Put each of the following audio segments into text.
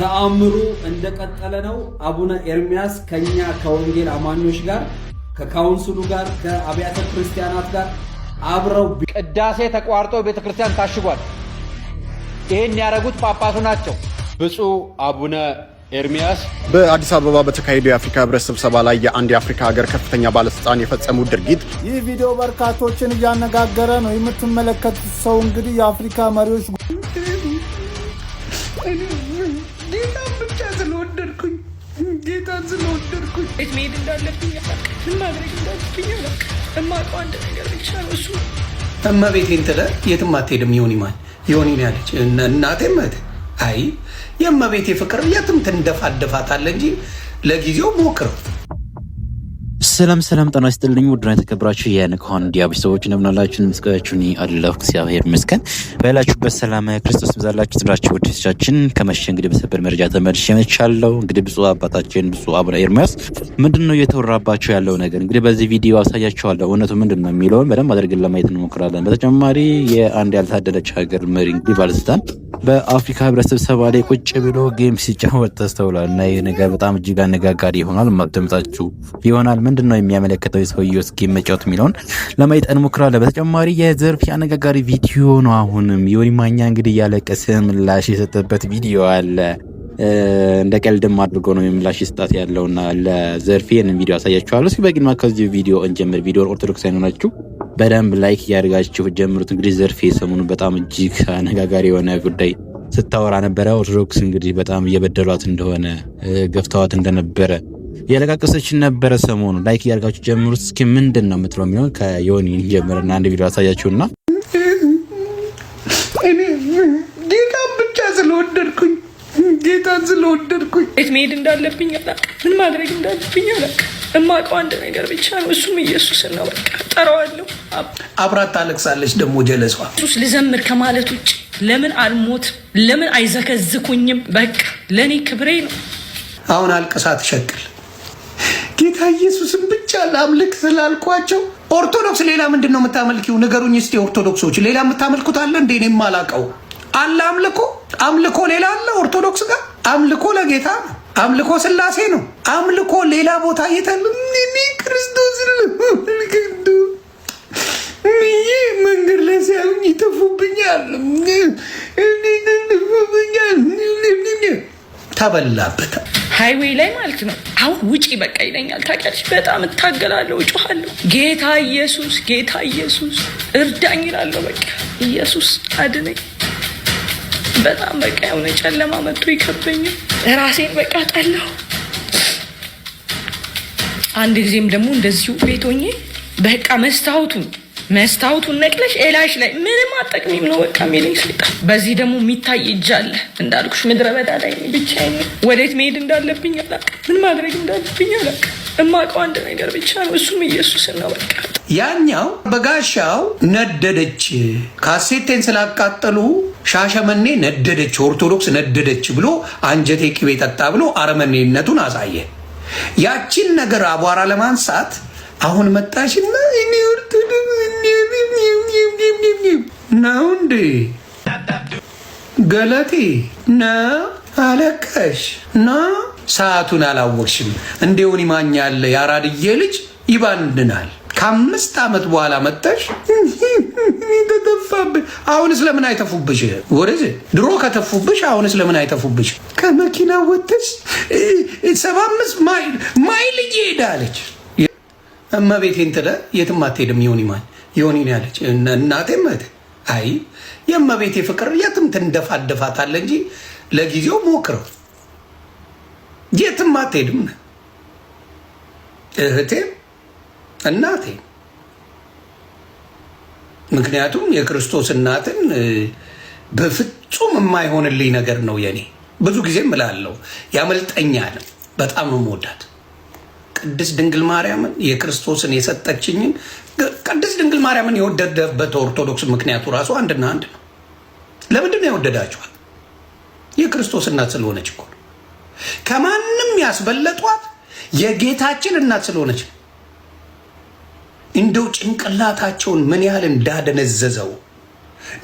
ተአምሩ እንደቀጠለ ነው። አቡነ ኤርሚያስ ከኛ ከወንጌል አማኞች ጋር ከካውንስሉ ጋር ከአብያተ ክርስቲያናት ጋር አብረው ቅዳሴ ተቋርጦ ቤተክርስቲያን ታሽጓል። ይሄን ያረጉት ጳጳሱ ናቸው። ብፁዕ አቡነ ኤርሚያስ በአዲስ አበባ በተካሄደው የአፍሪካ ህብረት ስብሰባ ላይ የአንድ የአፍሪካ ሀገር ከፍተኛ ባለስልጣን የፈጸሙት ድርጊት ይህ ቪዲዮ በርካቶችን እያነጋገረ ነው። የምትመለከቱት ሰው እንግዲህ የአፍሪካ መሪዎች ጌታን ስለወደድኩኝ መሄድ እንዳለብኝ ምን ማድረግ እንዳለብኝ እማውቀው አንድ ነገር ብቻ ነው። እሱ እመቤቴን ትለ የትም አትሄድም። ዮኒ ነው ያለች እናቴ መት አይ የእመቤቴ ፍቅር የትም ትንደፋደፋታለ እንጂ ለጊዜው ሞክረው። ሰላም ጤና ይስጥልኝ። ውድና የተከበራችሁ የንቁሃን ሚዲያ ቤተሰቦች እንደምናላችሁ ምስጋናችሁን አለሁ እግዚአብሔር ይመስገን። ባላችሁበት ሰላም ክርስቶስ ይብዛላችሁ። ትብራችሁ ወደቻችን ከመሸ እንግዲህ በሰበር መረጃ ተመልሼ መጥቻለሁ። እንግዲህ ብፁዕ አባታችን ብፁዕ አቡነ ኤርሚያስ ምንድነው እየተወራባቸው ያለው ነገር እንግዲህ በዚህ ቪዲዮ አሳያችኋለሁ። እውነቱ ምንድነው የሚለውን በደንብ አድርገን ለማየት እንሞክራለን። በተጨማሪ የአንድ ያልታደለች ሀገር መሪ እንግዲህ ባለስልጣን በአፍሪካ ህብረት ስብሰባ ላይ ቁጭ ብሎ ጌም ሲጫወት ተስተውሏል እና ይህ ነገር በጣም እጅግ አነጋጋሪ ይሆናል። ማጥምጣችሁ ይሆናል ምንድነው የሚያመለክተው የሰውየው ጌም መጫወት የሚለውን ለማየት እንሞክራለን። በተጨማሪ የዘርፊ አነጋጋሪ ቪዲዮ ነው። አሁንም ዮኒ ማኛ እንግዲህ ያለቀሰ ምላሽ የሰጠበት ቪዲዮ አለ። እንደ ቀልድም አድርጎ ነው ምላሽ ይስጣት ያለውና ለዘርፊን ቪዲዮ አሳያችኋለሁ። እስኪ በግልማ ከዚህ ቪዲዮ እንጀምር። ቪዲዮ ኦርቶዶክስ አይኖናችሁ በደንብ ላይክ ያርጋችሁ ጀምሩት። እንግዲህ ዘርፊ ሰሞኑን በጣም እጅግ አነጋጋሪ የሆነ ጉዳይ ስታወራ ነበረ። ኦርቶዶክስ እንግዲህ በጣም እየበደሏት እንደሆነ ገፍተዋት እንደነበረ ያለቃቀሰች ነበረ ሰሞኑ። ላይክ ያርጋችሁ ጀምሩት። እስኪ ምንድነው የምትለው የሚለው ከዮኒ ጀምርና አንድ ቪዲዮ አሳያችሁና እኔ ጌታን ብቻ ስለወደድኩኝ መሄድ እንዳለብኝ ምን ማድረግ እንዳለብኝ እማውቀው አንድ ነገር ብቻ ነው። እሱም ኢየሱስን ነው። በቃ ጠራዋለሁ። አብራት ታለቅሳለች ደግሞ ጀለሷ። ኢየሱስ ልዘምር ከማለት ውጭ ለምን አልሞት? ለምን አይዘከዝኩኝም? በቃ ለኔ ክብሬ ነው። አሁን አልቅሳ ትሸቅል። ጌታ ኢየሱስን ብቻ ላምልክ ስላልኳቸው ኦርቶዶክስ ሌላ ምንድነው የምታመልኪው? ንገሩኝ እስቲ ኦርቶዶክሶች ሌላ የምታመልኩት አለ እንዴ? እኔ የማላውቀው አለ። አምልኮ ሌላ አለ ኦርቶዶክስ ጋር። አምልኮ ለጌታ ነው። አምልኮ ስላሴ ነው። አምልኮ ሌላ ቦታ እኔ ክርስቶስ ልከንዱ መንገድ ላይ ሲያዩኝ ይተፉብኛል። ተበላበት ሃይዌይ ላይ ማለት ነው። አሁን ውጪ በቃ ይለኛል። ታውቂያለሽ በጣም እታገላለሁ፣ እጮሃለሁ። ጌታ ኢየሱስ እርዳኝ እላለሁ። በቃ ኢየሱስ አድነኝ። በጣም በቃ የሆነ ጨለማ መጥቶ ይከበኛል። ራሴን በቃ ጠላሁ። አንድ ጊዜም ደግሞ እንደዚሁ ቤት ሆኜ በቃ መስታወቱን ነቅለሽ ኤላሽ ላይ ምንም አጠቅሚም ነው በቃ የሚለኝ ሰይጣን። በዚህ ደግሞ የሚታይ እጅ አለ እንዳልኩሽ ምድረ በዳ ላይ ብቻዬን። ወዴት መሄድ እንዳለብኝ አላውቅም። ምን ማድረግ እንዳለብኝ አላውቅም። እማውቀው አንድ ነገር ብቻ ነው። እሱም ኢየሱስን ነው። በቃ ያኛው በጋሻው ነደደች፣ ካሴቴን ስላቃጠሉ ሻሸመኔ ነደደች፣ ኦርቶዶክስ ነደደች ብሎ አንጀቴ ቅቤ ጠጣ ብሎ አረመኔነቱን አሳየ። ያቺን ነገር አቧራ ለማንሳት አሁን መጣሽና እኔ ኦርቶዶክስ ነው እንዴ ገለቴ ነው አለቀሽ ነው። ሰዓቱን አላወቅሽም። እንደውን ይማኛል ያራድዬ ልጅ ይባንድናል። ከ5 ዓመት በኋላ መጣሽ ተተፋብሽ። አሁንስ ለምን አይተፉብሽ? ወደዚህ ድሮ ከተፉብሽ አሁንስ ለምን አይተፉብሽ? ከመኪና ወጥተሽ 75 ማይል እየሄዳለች። እመቤቴን ትለ የትም አትሄድም። ዮኒ ነው ያለች እናቴ መት አይ የእመቤቴ ፍቅር የትም ትንደፋደፋታለ እንጂ ለጊዜው ሞክረው። የትም አትሄድም እህቴ እናቴ። ምክንያቱም የክርስቶስ እናትን በፍጹም የማይሆንልኝ ነገር ነው የኔ። ብዙ ጊዜ እምላለሁ ያመልጠኛል። በጣም የምወዳት ቅድስት ድንግል ማርያምን የክርስቶስን የሰጠችኝን ቅድስት ድንግል ማርያምን የወደደበት ኦርቶዶክስ ምክንያቱ ራሱ አንድና አንድ ነው። ለምንድን ነው የወደዳችኋት? የክርስቶስ እናት ስለሆነች እኮ ነው። ከማንም ያስበለጧት የጌታችን እናት ስለሆነች ነው። እንደው ጭንቅላታቸውን ምን ያህል እንዳደነዘዘው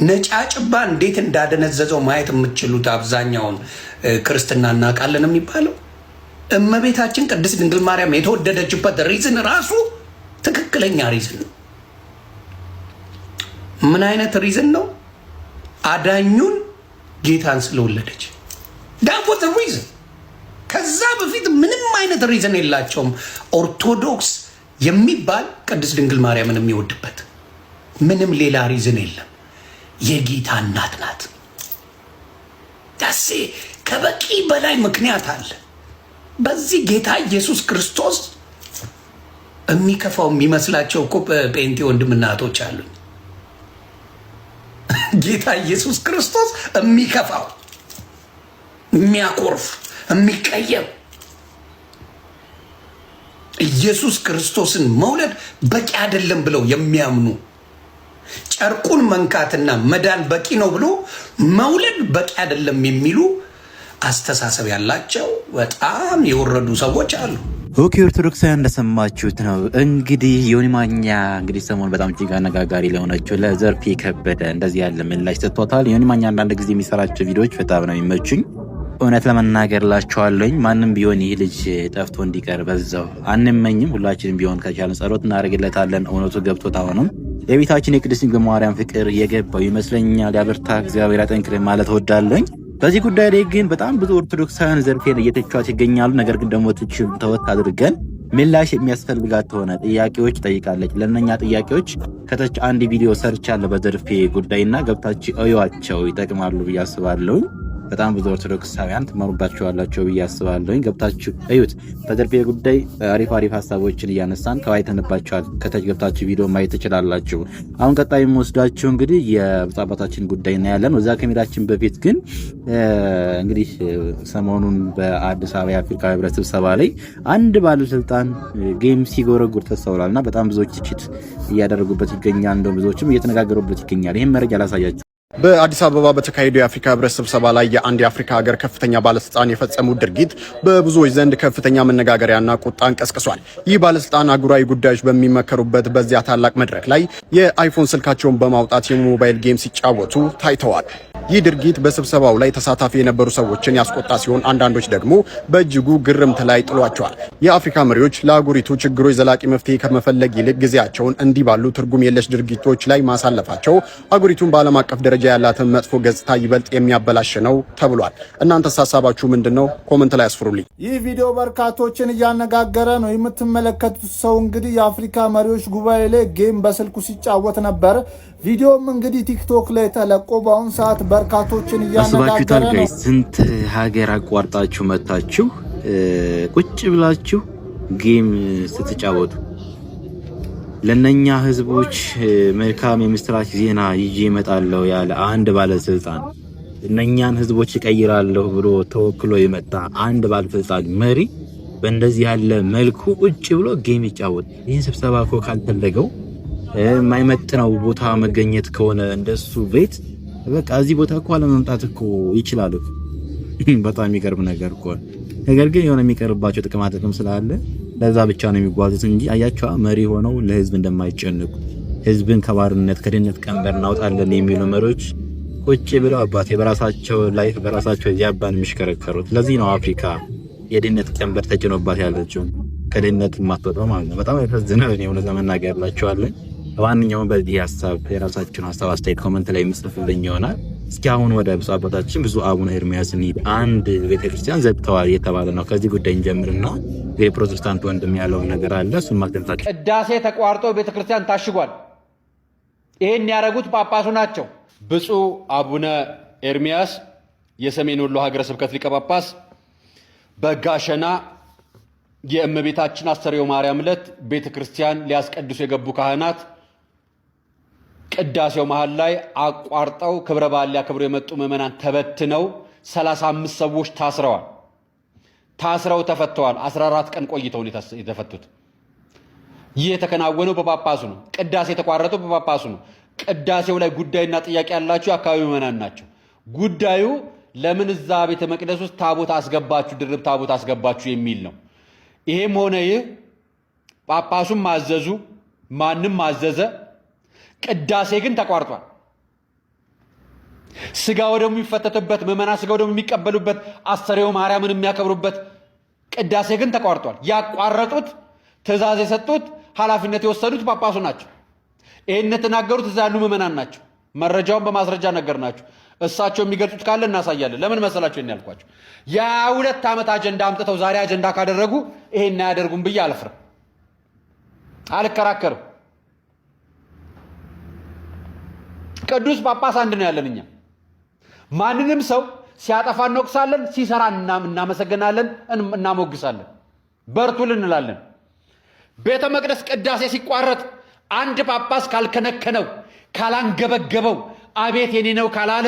ነጫጭባ እንዴት እንዳደነዘዘው ማየት የምትችሉት አብዛኛውን ክርስትና እናውቃለን የሚባለው እመቤታችን ቅድስት ድንግል ማርያም የተወደደችበት ሪዝን ራሱ ትክክለኛ ሪዝን ነው። ምን አይነት ሪዝን ነው? አዳኙን ጌታን ስለወለደች ዳቦት ሪዝን። ከዛ በፊት ምንም አይነት ሪዝን የላቸውም። ኦርቶዶክስ የሚባል ቅድስት ድንግል ማርያምን የሚወድበት ምንም ሌላ ሪዝን የለም። የጌታ እናት ናት። ዳሴ ከበቂ በላይ ምክንያት አለ። በዚህ ጌታ ኢየሱስ ክርስቶስ የሚከፋው የሚመስላቸው እኮ ጴንጤ ወንድምና እህቶች አሉኝ። ጌታ ኢየሱስ ክርስቶስ የሚከፋው የሚያኮርፍ የሚቀየም ኢየሱስ ክርስቶስን መውለድ በቂ አይደለም ብለው የሚያምኑ ጨርቁን መንካትና መዳን በቂ ነው ብሎ መውለድ በቂ አይደለም የሚሉ አስተሳሰብ ያላቸው በጣም የወረዱ ሰዎች አሉ። ኦኬ ኦርቶዶክሳውያን እንደሰማችሁት ነው እንግዲህ ዮኒ ማኛ እንግዲህ ሰሞኑን በጣም እጅግ አነጋጋሪ ለሆነችው ለዘርፌ ከበደ እንደዚህ ያለ ምላሽ ሰጥቷታል። ዮኒ ማኛ አንዳንድ ጊዜ የሚሰራቸው ቪዲዮዎች በጣም ነው የሚመቹኝ። እውነት ለመናገር ላችኋለኝ ማንም ቢሆን ይህ ልጅ ጠፍቶ እንዲቀር በዛው አንመኝም። ሁላችንም ቢሆን ከቻለን ጸሎት እናደርግለታለን። እውነቱ ገብቶት አሁንም የቤታችን የቅድስት ድንግል ማርያም ፍቅር የገባው ይመስለኛል። ያበርታ፣ እግዚአብሔር ያጠንክር ማለት እወዳለኝ። በዚህ ጉዳይ ላይ ግን በጣም ብዙ ኦርቶዶክሳውያን ዘርፌን እየተቿት ይገኛሉ። ነገር ግን ደግሞ ትችም ተወት አድርገን ምላሽ የሚያስፈልጋት ሆነ ጥያቄዎች ጠይቃለች። ለእነኛ ጥያቄዎች ከታች አንድ ቪዲዮ ሰርቻለሁ በዘርፌ ጉዳይና ገብታችሁ እዩዋቸው፣ ይጠቅማሉ ብዬ አስባለሁ። በጣም ብዙ ኦርቶዶክሳውያን ትመሩባቸዋላቸው ብዬ አስባለሁኝ። ገብታችሁ እዩት። በዘርፌ ጉዳይ አሪፍ ሀሳቦችን እያነሳን ተወያይተንባቸዋል። ከታች ገብታችሁ ቪዲዮ ማየት ትችላላችሁ። አሁን ቀጣይ የምወስዳችሁ እንግዲህ የብፁዕ አባታችን ጉዳይ እናያለን። ወዛ ከሜዳችን በፊት ግን እንግዲህ ሰሞኑን በአዲስ አበባ የአፍሪካ ህብረት ስብሰባ ላይ አንድ ባለስልጣን ጌም ሲጎረጉር ተስተውሏል እና በጣም ብዙዎች ትችት እያደረጉበት ይገኛል። እንደውም ብዙዎችም እየተነጋገሩበት ይገኛል። ይህም መረጃ ላሳያችሁ። በአዲስ አበባ በተካሄደው የአፍሪካ ህብረት ስብሰባ ላይ የአንድ የአፍሪካ ሀገር ከፍተኛ ባለስልጣን የፈጸሙት ድርጊት በብዙዎች ዘንድ ከፍተኛ መነጋገሪያና ቁጣን ቀስቅሷል። ይህ ባለስልጣን አህጉራዊ ጉዳዮች በሚመከሩበት በዚያ ታላቅ መድረክ ላይ የአይፎን ስልካቸውን በማውጣት የሞባይል ጌም ሲጫወቱ ታይተዋል። ይህ ድርጊት በስብሰባው ላይ ተሳታፊ የነበሩ ሰዎችን ያስቆጣ ሲሆን አንዳንዶች ደግሞ በእጅጉ ግርምት ላይ ጥሏቸዋል። የአፍሪካ መሪዎች ለአህጉሪቱ ችግሮች ዘላቂ መፍትሄ ከመፈለግ ይልቅ ጊዜያቸውን እንዲህ ባሉ ትርጉም የለሽ ድርጊቶች ላይ ማሳለፋቸው አህጉሪቱን በዓለም አቀፍ ደረጃ ያላትን መጥፎ ገጽታ ይበልጥ የሚያበላሽ ነው ተብሏል። እናንተስ ሀሳባችሁ ምንድነው? ኮሜንት ላይ አስፍሩልኝ። ይህ ቪዲዮ በርካቶችን እያነጋገረ ነው። የምትመለከቱት ሰው እንግዲህ የአፍሪካ መሪዎች ጉባኤ ላይ ጌም በስልኩ ሲጫወት ነበር። ቪዲዮም እንግዲህ ቲክቶክ ላይ ተለቆ በአሁን ሰዓት በርካቶችን እያነጋገረ ነው። ስንት ሀገር አቋርጣችሁ መታችሁ ቁጭ ብላችሁ ጌም ስትጫወቱ ለነኛ ህዝቦች መልካም የምስራች ዜና ይዤ እመጣለሁ ያለ አንድ ባለስልጣን እነኛን ህዝቦች ይቀይራለሁ ብሎ ተወክሎ የመጣ አንድ ባለስልጣን መሪ በእንደዚህ ያለ መልኩ ቁጭ ብሎ ጌም ይጫወት። ይህን ስብሰባ እኮ ካልፈለገው የማይመጥነው ቦታ መገኘት ከሆነ እንደሱ ቤት በቃ እዚህ ቦታ እኮ አለመምጣት እኮ ይችላል። በጣም የሚቀርብ ነገር እኮ ነገር ግን የሆነ የሚቀርባቸው ጥቅም ስላለ ለዛ ብቻ ነው የሚጓዙት እንጂ አያቸው መሪ ሆነው ለህዝብ እንደማይጨንቁ ህዝብን ከባርነት ከድህነት ቀንበር እናውጣለን የሚሉ መሪዎች ቁጭ ብለው አባቴ በራሳቸው ላይፍ በራሳቸው ያባን የሚሽከረከሩት። ለዚህ ነው አፍሪካ የድህነት ቀንበር ተጭኖባት ያለችው ከድህነት የማትወጣው ማለት ነው። በጣም ያሳዝናል። እኔ እውነት ለመናገር እላቸዋለሁ። ለማንኛውም በዚህ ሀሳብ የራሳችሁን ሀሳብ አስተያየት ኮሜንት ላይ ምጽፉልኝ ይሆናል። እስኪ አሁን ወደ ብፁዕ አባታችን ብፁዕ አቡነ ኤርሚያስ እንሂድ። አንድ ቤተክርስቲያን ዘግተዋል እየተባለ ነው። ከዚህ ጉዳይ እንጀምርና የፕሮቴስታንት ወንድም ያለው ነገር አለ፣ እሱን ማክተምታችሁ። ቅዳሴ ተቋርጦ ቤተክርስቲያን ታሽጓል። ይሄን ያደረጉት ጳጳሱ ናቸው። ብፁዕ አቡነ ኤርሚያስ የሰሜን ወሎ ሀገረ ስብከት ሊቀ ጳጳስ በጋሸና የእመቤታችን አስተርእዮ ማርያም ዕለት ቤተክርስቲያን ሊያስቀድሱ የገቡ ካህናት ቅዳሴው መሃል ላይ አቋርጠው ክብረ በዓል ሊያከብሩ የመጡ ምዕመናን ተበትነው 35 ሰዎች ታስረው ተፈተዋል። 14 ቀን ቆይተው የተፈቱት። ይህ የተከናወነው በጳጳሱ ነው። ቅዳሴ የተቋረጠው በጳጳሱ ነው። ቅዳሴው ላይ ጉዳይና ጥያቄ ያላቸው የአካባቢ ምዕመናን ናቸው። ጉዳዩ ለምን እዛ ቤተ መቅደስ ውስጥ ታቦት አስገባችሁ፣ ድርብ ታቦት አስገባችሁ የሚል ነው። ይሄም ሆነ ይህ ጳጳሱም ማዘዙ ማንም ማዘዘ፣ ቅዳሴ ግን ተቋርጧል። ስጋ ወደሙ የሚፈተትበት ምዕመና ስጋ ወደሙ የሚቀበሉበት አስተርእዮ ማርያምን የሚያከብሩበት ቅዳሴ ግን ተቋርጧል። ያቋረጡት ትእዛዝ የሰጡት ኃላፊነት የወሰዱት ጳጳሱ ናቸው። ይህን የተናገሩት እዛ ያሉ ምዕመናን ናቸው። መረጃውን በማስረጃ ነገር ናቸው። እሳቸው የሚገልጹት ካለ እናሳያለን። ለምን መሰላቸው ይሄን ያልኳቸው? የ22 ዓመት አጀንዳ አምጥተው ዛሬ አጀንዳ ካደረጉ ይሄን አያደርጉም ብዬ አልፍርም፣ አልከራከርም። ቅዱስ ጳጳስ አንድ ነው ያለን እኛ። ማንንም ሰው ሲያጠፋ እንወቅሳለን፣ ሲሰራ እናመሰግናለን፣ እናሞግሳለን፣ በርቱልን እንላለን። ቤተ መቅደስ ቅዳሴ ሲቋረጥ አንድ ጳጳስ ካልከነከነው ካላንገበገበው አቤት የኔ ነው ካላለ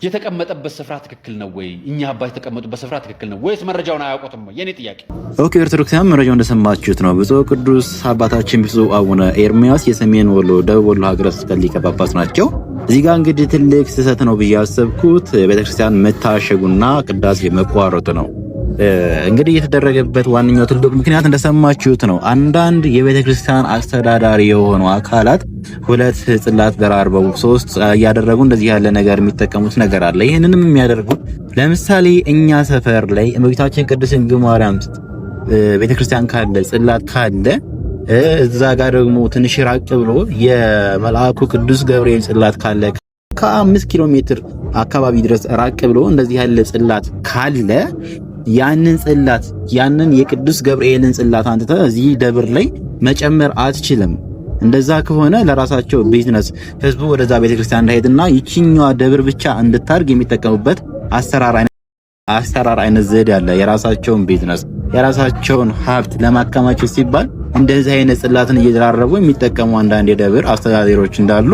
የተቀመጠበት ስፍራ ትክክል ነው ወይ? እኛ አባት የተቀመጡበት ስፍራ ትክክል ነው ወይስ መረጃውን አያውቁትም? የኔ ጥያቄ። ኦኬ ኦርቶዶክሳውያን መረጃው እንደሰማችሁት ነው። ብፁዕ ቅዱስ አባታችን ብፁዕ አቡነ ኤርሚያስ የሰሜን ወሎ ደቡብ ወሎ ሀገረ ስብከት ሊቀ ጳጳስ ናቸው። እዚህ ጋር እንግዲህ ትልቅ ስህተት ነው ብዬ ያሰብኩት ቤተክርስቲያን መታሸጉና ቅዳሴ መቋረጡ ነው። እንግዲህ የተደረገበት ዋነኛው ትልቁ ምክንያት እንደሰማችሁት ነው። አንዳንድ የቤተ ክርስቲያን አስተዳዳሪ የሆኑ አካላት 2 ጽላት ደራርበው 3 እያደረጉ እንደዚህ ያለ ነገር የሚጠቀሙት ነገር አለ። ይህንንም የሚያደርጉት ለምሳሌ እኛ ሰፈር ላይ እመቤታችን ቅድስት ድንግል ማርያም ቤተ ክርስቲያን ካለ ጽላት ካለ እዛ ጋር ደግሞ ትንሽ ራቅ ብሎ የመልአኩ ቅዱስ ገብርኤል ጽላት ካለ ከ5 ኪሎ ሜትር አካባቢ ድረስ ራቅ ብሎ እንደዚህ ያለ ጽላት ካለ ያንን ጽላት ያንን የቅዱስ ገብርኤልን ጽላት አንተ እዚህ ደብር ላይ መጨመር አትችልም። እንደዛ ከሆነ ለራሳቸው ቢዝነስ ህዝቡ ወደዛ ቤተክርስቲያን እንዳይሄድና ይቺኛዋ ደብር ብቻ እንድታርግ የሚጠቀሙበት አሰራር አይነት ዘዴ አለ። የራሳቸውን ቢዝነስ የራሳቸውን ሀብት ለማከማቸት ሲባል እንደዚህ አይነት ጽላትን እየደራረቡ የሚጠቀሙ አንዳንድ የደብር አስተዳዳሪዎች እንዳሉ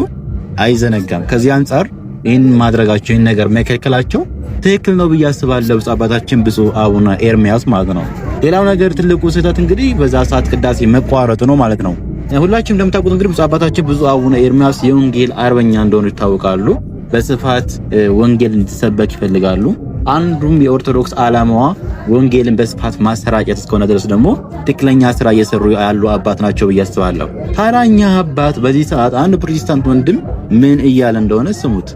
አይዘነጋም። ከዚህ አንጻር ይህን ማድረጋቸው ይህን ነገር መከልከላቸው ትክክል ነው ብዬ አስባለሁ። ብፁዕ አባታችን ብፁዕ አቡነ ኤርሚያስ ማለት ነው። ሌላው ነገር ትልቁ ስህተት እንግዲህ በዛ ሰዓት ቅዳሴ መቋረጡ ነው ማለት ነው። ሁላችንም እንደምታውቁት እንግዲህ ብፁዕ አባታችን ብፁዕ አቡነ ኤርሚያስ የወንጌል አርበኛ እንደሆኑ ይታወቃሉ። በስፋት ወንጌል እንዲሰበክ ይፈልጋሉ። አንዱም የኦርቶዶክስ ዓላማዋ ወንጌልን በስፋት ማሰራጨት እስከሆነ ድረስ ደግሞ ትክክለኛ ስራ እየሰሩ ያሉ አባት ናቸው ብዬ አስባለሁ። ታዲያ አባት በዚህ ሰዓት አንድ ፕሮቴስታንት ወንድም ምን እያለ እንደሆነ ስሙት።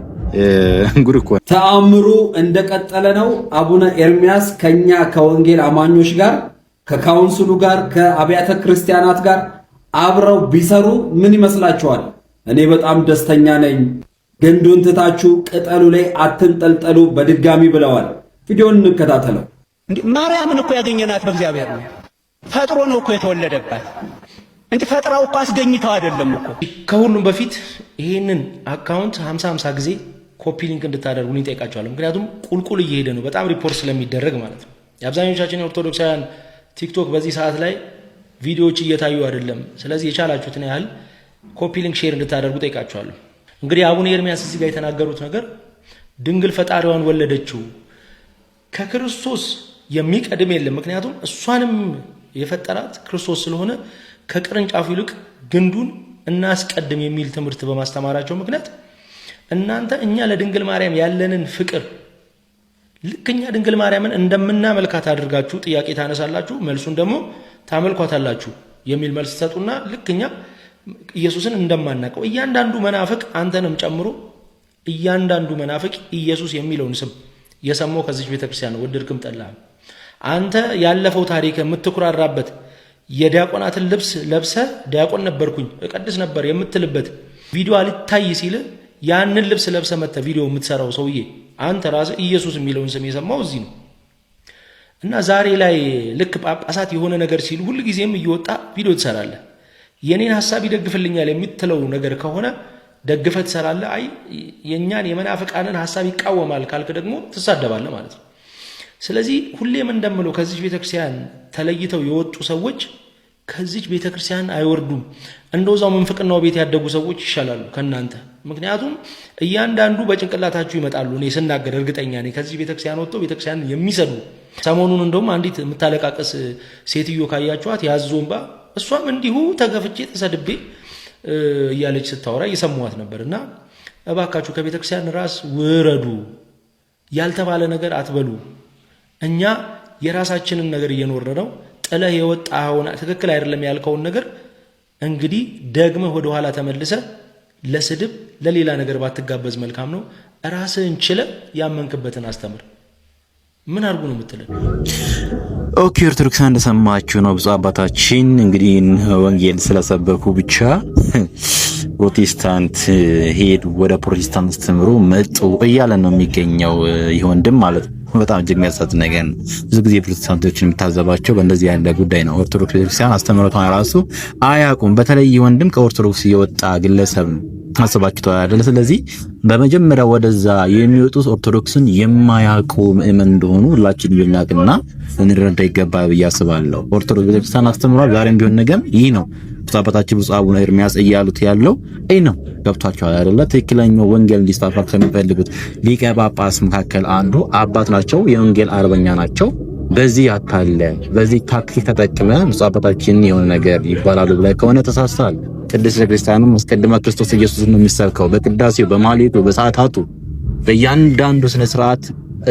እንጉር እኮ ተአምሩ እንደቀጠለ ነው። አቡነ ኤርሚያስ ከኛ ከወንጌል አማኞች ጋር ከካውንስሉ ጋር ከአብያተ ክርስቲያናት ጋር አብረው ቢሰሩ ምን ይመስላችኋል? እኔ በጣም ደስተኛ ነኝ። ግንዱን ትታችሁ ቅጠሉ ላይ አትንጠልጠሉ በድጋሚ ብለዋል። ቪዲዮን እንከታተለው። ማርያምን እኮ ያገኘናት በእግዚአብሔር ነው። ፈጥሮ ነው እኮ የተወለደባት እንጂ ፈጥራው እኮ አስገኝተው አይደለም እኮ። ከሁሉም በፊት ይሄንን አካውንት 50 ጊዜ ኮፒ ሊንክ እንድታደርጉ እንጠይቃቸዋለሁ። ምክንያቱም ቁልቁል እየሄደ ነው፣ በጣም ሪፖርት ስለሚደረግ ማለት ነው። የአብዛኞቻችን ኦርቶዶክሳውያን ቲክቶክ በዚህ ሰዓት ላይ ቪዲዮዎች እየታዩ አይደለም። ስለዚህ የቻላችሁትን ያህል ኮፒ ሊንክ ሼር እንድታደርጉ ጠይቃቸዋለሁ። እንግዲህ አቡነ ኤርሚያስ እዚህ ጋር የተናገሩት ነገር ድንግል ፈጣሪዋን ወለደችው፣ ከክርስቶስ የሚቀድም የለም። ምክንያቱም እሷንም የፈጠራት ክርስቶስ ስለሆነ ከቅርንጫፉ ይልቅ ግንዱን እናስቀድም የሚል ትምህርት በማስተማራቸው ምክንያት እናንተ እኛ ለድንግል ማርያም ያለንን ፍቅር ልክ እኛ ድንግል ማርያምን እንደምናመልካት አድርጋችሁ ጥያቄ ታነሳላችሁ፣ መልሱን ደግሞ ታመልኳታላችሁ የሚል መልስ ሰጡና ልክ እኛ ኢየሱስን እንደማናቀው እያንዳንዱ መናፍቅ አንተንም ጨምሮ እያንዳንዱ መናፍቅ ኢየሱስ የሚለውን ስም የሰማው ከዚህ ቤተክርስቲያን ነው። ወደድክም ጠላህም አንተ ያለፈው ታሪክ የምትኩራራበት የዲያቆናትን ልብስ ለብሰ ዲያቆን ነበርኩኝ እቀድስ ነበር የምትልበት ቪዲዮ አልታይ ሲል ያንን ልብስ ለብሰ መተ ቪዲዮ የምትሰራው ሰውዬ አንተ ራስህ ኢየሱስ የሚለውን ስም የሰማው እዚህ ነው። እና ዛሬ ላይ ልክ ጳጳሳት የሆነ ነገር ሲሉ ሁሉ ጊዜም እየወጣ ቪዲዮ ትሰራለህ። የኔን ሐሳብ ይደግፍልኛል የምትለው ነገር ከሆነ ደግፈህ ትሰራለህ። አይ የኛን የመናፍቃንን ሐሳብ ይቃወማል ካልክ ደግሞ ትሳደባለህ ማለት ነው። ስለዚህ ሁሌም እንደምለው ከዚህ ቤተክርስቲያን ተለይተው የወጡ ሰዎች ከዚህ ቤተክርስቲያን አይወርዱም። እንደዛው መንፍቅናው ቤት ያደጉ ሰዎች ይሻላሉ ከናንተ። ምክንያቱም እያንዳንዱ በጭንቅላታችሁ ይመጣሉ። እኔ ስናገር እርግጠኛ ነኝ ከዚህ ቤተክርስቲያን ወጥተው ቤተክርስቲያን የሚሰዱ ሰሞኑን እንደውም አንዲት የምታለቃቀስ ሴትዮ ካያችኋት ያዞንባ እሷም እንዲሁ ተገፍቼ ተሰድቤ እያለች ስታወራ እየሰማኋት ነበርና እባካችሁ ከቤተክርስቲያን ራስ ውረዱ። ያልተባለ ነገር አትበሉ። እኛ የራሳችንን ነገር እየኖርን ነው። ጥለህ የወጣኸውን ትክክል አይደለም ያልከውን ነገር እንግዲህ ደግመህ ወደ ኋላ ተመልሰ ለስድብ ለሌላ ነገር ባትጋበዝ መልካም ነው። ራስህን ችለ ያመንክበትን አስተምር። ምን አድርጉ ነው የምትለን? ኦኬ ኦርቶዶክስ እንደሰማችሁ ነው። ብፁዕ አባታችን እንግዲህ ወንጌል ስለሰበኩ ብቻ ፕሮቴስታንት ሄዱ፣ ወደ ፕሮቴስታንት አስተምሮ መጡ እያለ ነው የሚገኘው ይህ ወንድም ማለት ነው። በጣም እጅግ የሚያሳዝን ነገር ነው። ብዙ ጊዜ ፕሮቴስታንቶችን የሚታዘባቸው በእንደዚህ ያለ ጉዳይ ነው። ኦርቶዶክስ ቤተክርስቲያን አስተምሮቷን ራሱ አያውቁም። በተለይ ወንድም ከኦርቶዶክስ የወጣ ግለሰብ ነው። አስባችሁታል አይደል? ስለዚህ በመጀመሪያ ወደዛ የሚወጡት ኦርቶዶክስን የማያውቁ ምእመን እንደሆኑ ሁላችንም ልናውቅና ልንረዳ ይገባል ብዬ አስባለሁ። ኦርቶዶክስ ቤተክርስቲያን አስተምሯል ዛሬም ቢሆን ነገም ይህ ነው። አባታችን ብፁዕ አቡነ ኤርሚያስ እያሉት ያለው ይህ ነው። ገብቷቸዋል አይደለ? ትክክለኛው ወንጌል እንዲስፋፋ ከሚፈልጉት ሊቀ ጳጳስ መካከል አንዱ አባት ናቸው። የወንጌል አርበኛ ናቸው። በዚህ አታለ በዚህ ታክቲክ ተጠቅመ ብፁዕ አባታችን የሆነ ነገር ይባላሉ ብለህ ከሆነ ተሳስተሃል። ቅድስት ቤተክርስቲያኑ አስቀድማ ክርስቶስ ኢየሱስን ነው የሚሰብከው። በቅዳሴው፣ በማህሌቱ፣ በሰዓታቱ በእያንዳንዱ ስነ ስርዓት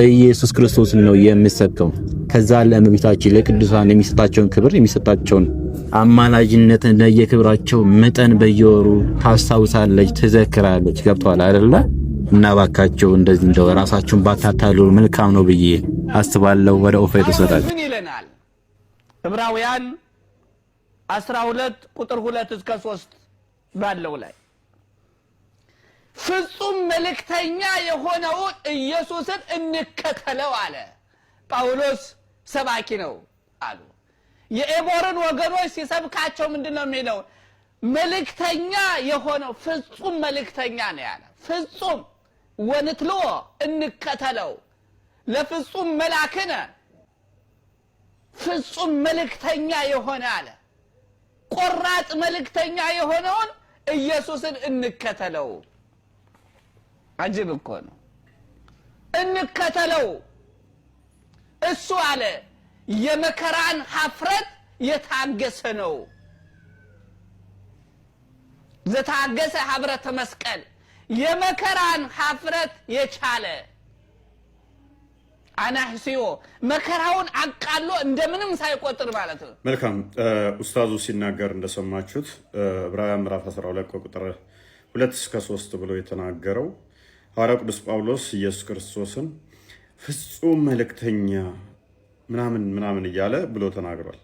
ኢየሱስ ክርስቶስን ነው የሚሰብከው። ከዛ ለእመቤታችን ለቅዱሳን የሚሰጣቸውን ክብር የሚሰጣቸውን አማላጅነት እንደየክብራቸው መጠን በየወሩ ታስታውሳለች፣ ትዘክራለች። ገብቷል አይደለ? እና ባካቸው እንደዚህ እንደው ራሳችሁን ባታታሉ መልካም ነው ብዬ አስባለሁ። ወደ ኦፌት ተሰጣጭ ምን ይለናል? ዕብራውያን 12 ቁጥር 2 እስከ 3 ባለው ላይ ፍጹም መልእክተኛ የሆነውን ኢየሱስን እንከተለው አለ። ጳውሎስ ሰባኪ ነው አሉ። የኤቦርን ወገኖች ሲሰብካቸው ምንድነው የሚለው? መልእክተኛ የሆነው ፍጹም መልእክተኛ ነው ያለ። ፍጹም ወንትልዎ እንከተለው ለፍጹም መላክነ ፍጹም መልእክተኛ የሆነ አለ። ቆራጥ መልእክተኛ የሆነውን ኢየሱስን እንከተለው። አጅብ እኮ ነው። እንከተለው እሱ አለ የመከራን ሀፍረት የታገሰ ነው። ዘታገሰ ሀፍረተ መስቀል የመከራን ሀፍረት የቻለ አናህሲዮ መከራውን አቃሎ እንደምንም ሳይቆጥር ማለት ነው። መልካም ኡስታዙ ሲናገር እንደሰማችሁት ዕብራውያን ምዕራፍ 12 ቁጥር 2 እስከ 3 ብሎ የተናገረው ሐዋርያው ቅዱስ ጳውሎስ ኢየሱስ ክርስቶስን ፍጹም መልእክተኛ ምናምን እያለ ብሎ ተናግሯል።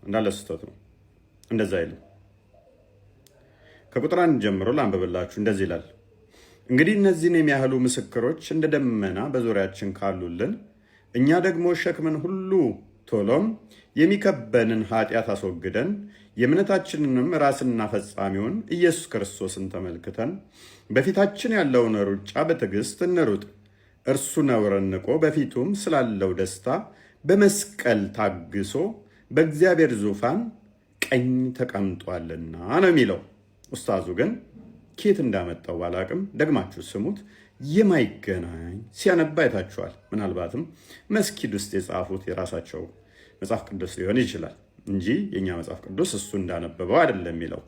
እንዳለ ስህተት ነው። እንደዛ አይልም። ከቁጥር 1 ጀምሮ ላንብብላችሁ። እንደዚህ ይላል። እንግዲህ እነዚህን የሚያህሉ ምስክሮች እንደ ደመና በዙሪያችን ካሉልን እኛ ደግሞ ሸክምን ሁሉ ቶሎም የሚከበንን ኃጢአት አስወግደን የእምነታችንንም ራስና ፈጻሚውን ኢየሱስ ክርስቶስን ተመልክተን በፊታችን ያለውን ሩጫ በትዕግስት እንሩጥ። እርሱ ነውርን ንቆ በፊቱም ስላለው ደስታ በመስቀል ታግሶ በእግዚአብሔር ዙፋን ቀኝ ተቀምጧልና ነው የሚለው። ኡስታዙ ግን ኬት እንዳመጣው ባላቅም ደግማችሁ ስሙት። የማይገናኝ ሲያነባ አይታችኋል። ምናልባትም መስጊድ ውስጥ የጻፉት የራሳቸው መጽሐፍ ቅዱስ ሊሆን ይችላል እንጂ የኛ መጽሐፍ ቅዱስ እሱ እንዳነበበው አይደለም የሚለው።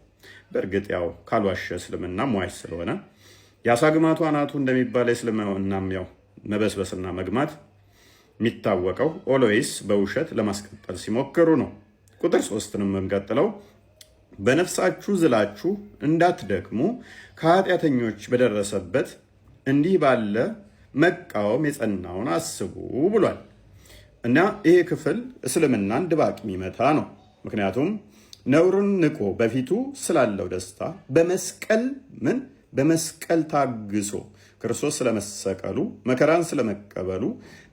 በእርግጥ ያው ካልዋሸ እስልምና ሟች ስለሆነ የአሳ ግማቱ አናቱ እንደሚባል እስልምናም ያው መበስበስና መግማት የሚታወቀው ኦሎይስ በውሸት ለማስቀጠል ሲሞክሩ ነው። ቁጥር 3ንም የምንቀጥለው በነፍሳችሁ ዝላችሁ እንዳትደክሙ ከኃጢአተኞች በደረሰበት እንዲህ ባለ መቃወም የጸናውን አስቡ ብሏል። እና ይሄ ክፍል እስልምናን ድባቅ የሚመታ ነው። ምክንያቱም ነውርን ንቆ በፊቱ ስላለው ደስታ በመስቀል ታግሶ ክርስቶስ ስለመሰቀሉ መከራን ስለመቀበሉ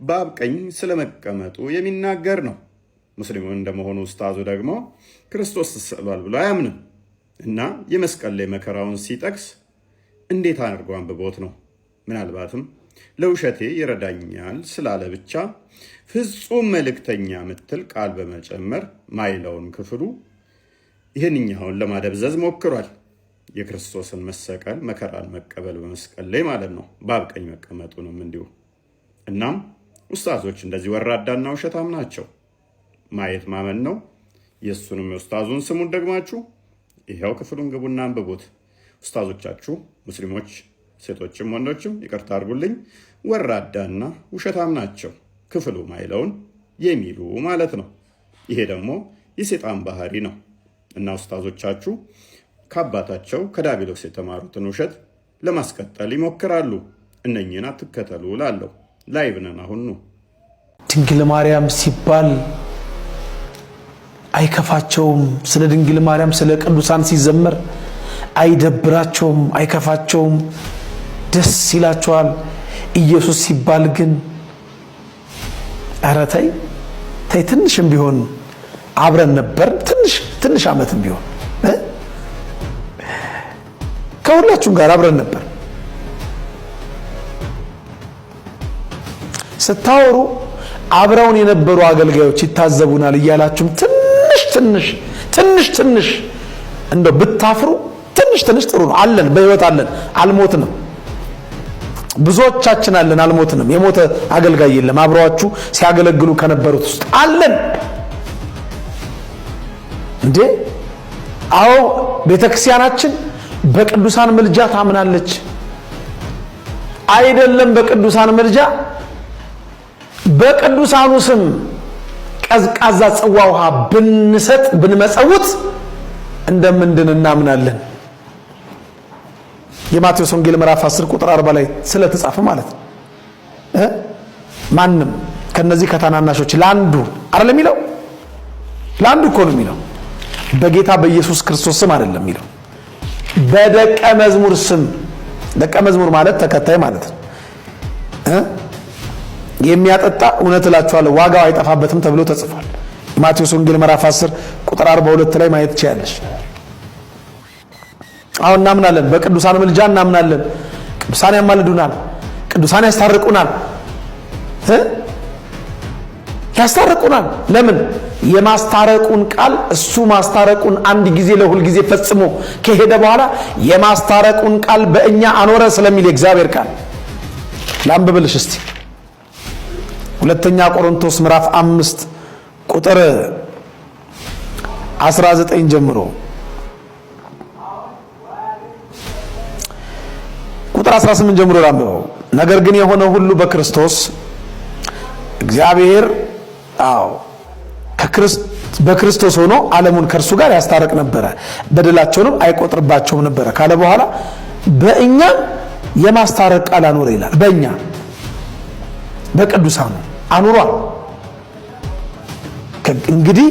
በአብ ቀኝ ስለመቀመጡ የሚናገር ነው። ሙስሊሙ እንደመሆኑ ኡስታዙ ደግሞ ክርስቶስ ተሰቅሏል ብሎ አያምንም እና የመስቀል ላይ መከራውን ሲጠቅስ እንዴት አድርጎ አንብቦት ነው? ምናልባትም ለውሸቴ ይረዳኛል ስላለ ብቻ ፍጹም መልእክተኛ ምትል ቃል በመጨመር ማይለውን ክፍሉ ይህንኛውን ለማደብዘዝ ሞክሯል። የክርስቶስን መሰቀል መከራን መቀበል በመስቀል ላይ ማለት ነው፣ በአብ ቀኝ መቀመጡንም እንዲሁ። እናም ኡስታዞች እንደዚህ ወራዳና ውሸታም ናቸው። ማየት ማመን ነው። የእሱንም የኡስታዙን ስሙን ደግማችሁ ይኸው ክፍሉን ግቡና አንብቡት። ኡስታዞቻችሁ ሙስሊሞች ሴቶችም ወንዶችም ይቅርታ አድርጉልኝ፣ ወራዳና ውሸታም ናቸው። ክፍሉ ማይለውን የሚሉ ማለት ነው። ይሄ ደግሞ የሴጣን ባህሪ ነው እና ኡስታዞቻችሁ ከአባታቸው ከዲያብሎስ የተማሩትን ውሸት ለማስቀጠል ይሞክራሉ። እነኚህን አትከተሉ እላለሁ። ላይቭ ነን አሁን ነው። ድንግል ማርያም ሲባል አይከፋቸውም። ስለ ድንግል ማርያም ስለ ቅዱሳን ሲዘመር አይደብራቸውም፣ አይከፋቸውም፣ ደስ ይላቸዋል። ኢየሱስ ሲባል ግን ኧረ ተይ ትንሽም ቢሆን አብረን ነበር። ትንሽ ዓመትም ቢሆን ከሁላችሁም ጋር አብረን ነበር። ስታወሩ አብረውን የነበሩ አገልጋዮች ይታዘቡናል እያላችሁም ትንሽ እንደው ብታፍሩ ትንሽ ጥሩ ነው። አለን፣ በህይወት አለን፣ አልሞትንም። ብዙዎቻችን አለን፣ አልሞትንም። የሞተ አገልጋይ የለም። አብረዋችሁ ሲያገለግሉ ከነበሩት ውስጥ አለን እንዴ? አዎ፣ ቤተክርስቲያናችን በቅዱሳን ምልጃ ታምናለች። አይደለም በቅዱሳን ምልጃ፣ በቅዱሳኑ ስም ቀዝቃዛ ጽዋ ውሃ ብንሰጥ ብንመጸውት እንደምንድን እናምናለን። የማቴዎስ ወንጌል ምዕራፍ 10 ቁጥር 40 ላይ ስለተጻፈ ማለት ነው። ማንም ከነዚህ ከታናናሾች ለአንዱ አይደለም የሚለው፣ ለአንዱ እኮ ነው የሚለው። በጌታ በኢየሱስ ክርስቶስ ስም አይደለም የሚለው፣ በደቀ መዝሙር ስም። ደቀ መዝሙር ማለት ተከታይ ማለት ነው። የሚያጠጣ እውነት እላችኋለሁ ዋጋው አይጠፋበትም ተብሎ ተጽፏል። የማቴዎስ ወንጌል ምዕራፍ 10 ቁጥር 42 ላይ ማየት ትችላለሽ። አሁን እናምናለን፣ በቅዱሳን ምልጃ እናምናለን። ቅዱሳን ያማልዱናል፣ ቅዱሳን ያስታርቁናል፣ ያስታርቁናል። ለምን? የማስታረቁን ቃል እሱ ማስታረቁን አንድ ጊዜ ለሁል ጊዜ ፈጽሞ ከሄደ በኋላ የማስታረቁን ቃል በእኛ አኖረ ስለሚል የእግዚአብሔር ቃል ላንብብልሽ እስቲ። ሁለተኛ ቆሮንቶስ ምዕራፍ 5 ቁጥር 19 ጀምሮ ቁጥር 18 ጀምሮ ላንብበው። ነገር ግን የሆነ ሁሉ በክርስቶስ እግዚአብሔር በክርስቶስ ሆኖ ዓለሙን ከእርሱ ጋር ያስታርቅ ነበረ፣ በደላቸውንም አይቆጥርባቸውም ነበረ ካለ በኋላ በእኛ የማስታረቅ ቃል አኖረ ይላል። በእኛ በቅዱሳኑ አኑሯል። እንግዲህ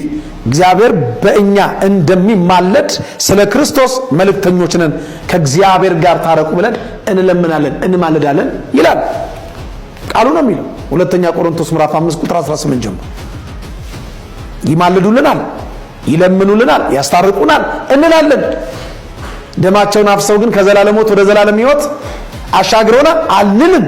እግዚአብሔር በእኛ እንደሚማለድ ስለ ክርስቶስ መልእክተኞች ነን፣ ከእግዚአብሔር ጋር ታረቁ ብለን እንለምናለን እንማለዳለን ይላል። ቃሉ ነው የሚለው። ሁለተኛ ቆሮንቶስ ምዕራፍ 5 ቁጥር 18 ጀምሮ ይማልዱልናል፣ ይለምኑልናል፣ ያስታርቁናል እንላለን። ደማቸውን አፍሰው ግን ከዘላለም ሞት ወደ ዘላለም ሕይወት አሻግረውናል አንልም።